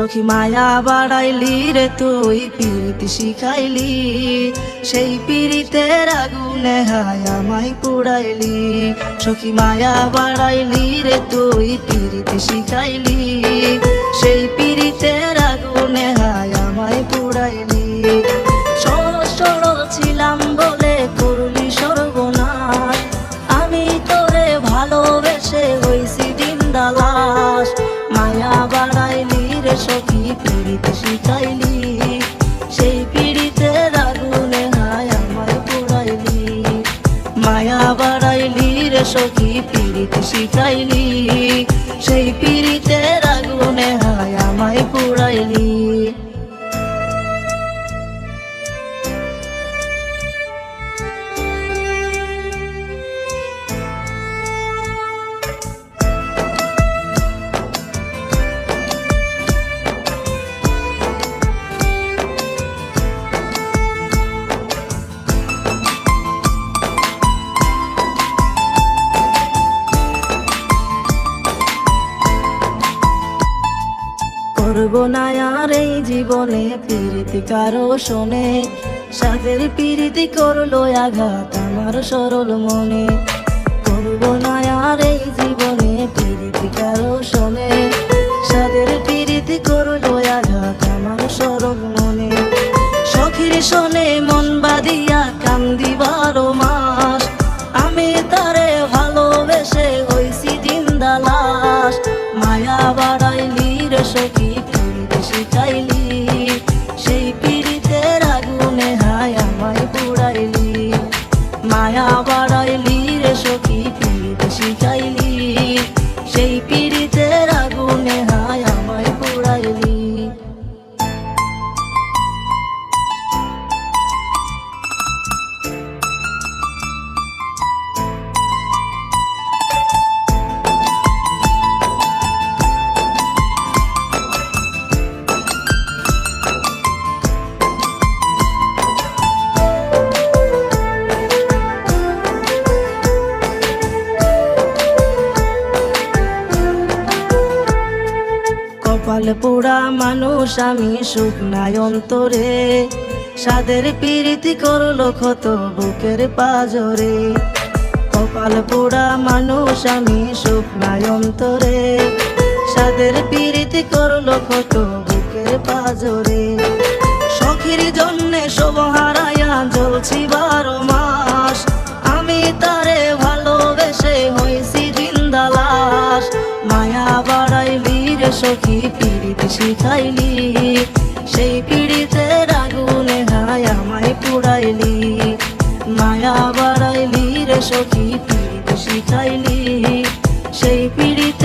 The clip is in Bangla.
সখী মায়া বাড়াইলি রে তুই পিরিতি শিখাইলি, সেই পিরিতের আগুনে হায় আমায় পুড়াইলি। সখী মায়া বাড়াইলি রে তুই পিরিতি শিখাইলি, সেই পিরিতের আগুনে হায় আমায় পুড়াইলি। সরল সরল ছিলাম বলে করলি সর্বনাশ, আমি তোরে ভালোবেসে হইছি দিনদালাস। মায়া বাড়াইলি রে সখী পিরিতি শিখাইলি, সেই পিরিতের আগুনে হায় আমায় পুড়াইলি। মায়া বাড়াইলি রে সখী পিরিতি শিখাইলি, সেই পিরিতের আগুনে হায় আমায় পুড়াইলি। করব না আর এই জীবনে পিরিতি কারো শোনে, সাদের পিরিতি করলো আঘাত আমার সরল মনে। করব না আর এই জীবনে পিরিতি কারো শোনে, সাদের পিরিতি করলো আঘাত আমার সরল মনে। সখীর শোনে মন বাঁধিয়া কান্দি 12 মাস, আমি তারে ভালোবেসে হইছি দিনদালাস। মায়া বাড়াইলি রে সখী পিরিতি শিখাইলি, সেই পিরিতের আগুনে হায় আমায় পুড়াইলি। মায়া বাড়াইলি রে সখী পিরিতি শিখাইলি, সেই পিরিতের আগুনে হায় আমায় পুড়াইলি। কপাল পোড়া মানুষ আমি সুখ নাই অন্তরে, সাদের পিরিতি করলো ক্ষত বুকের পাজরে। কপাল পোড়া মানুষ আমি সুখ নাই অন্তরে, সাদের পিরিতি করলো ক্ষত বুকের পাজরে। সখীর জন্যে সব হারাইয়া জ্বলছি 12 মাস, আমি তারে ভালোবেসে হইছি দিনদালাস। মায়া বাড়াইলি রে সখী পিরিতি শিখাইলি, সেই পিরিতের আগুনে হায় আমায় পুড়াইলি। মায়া বাড়াইলি রে সখী পিরিতি শিখাইলি, সেই পিরিতের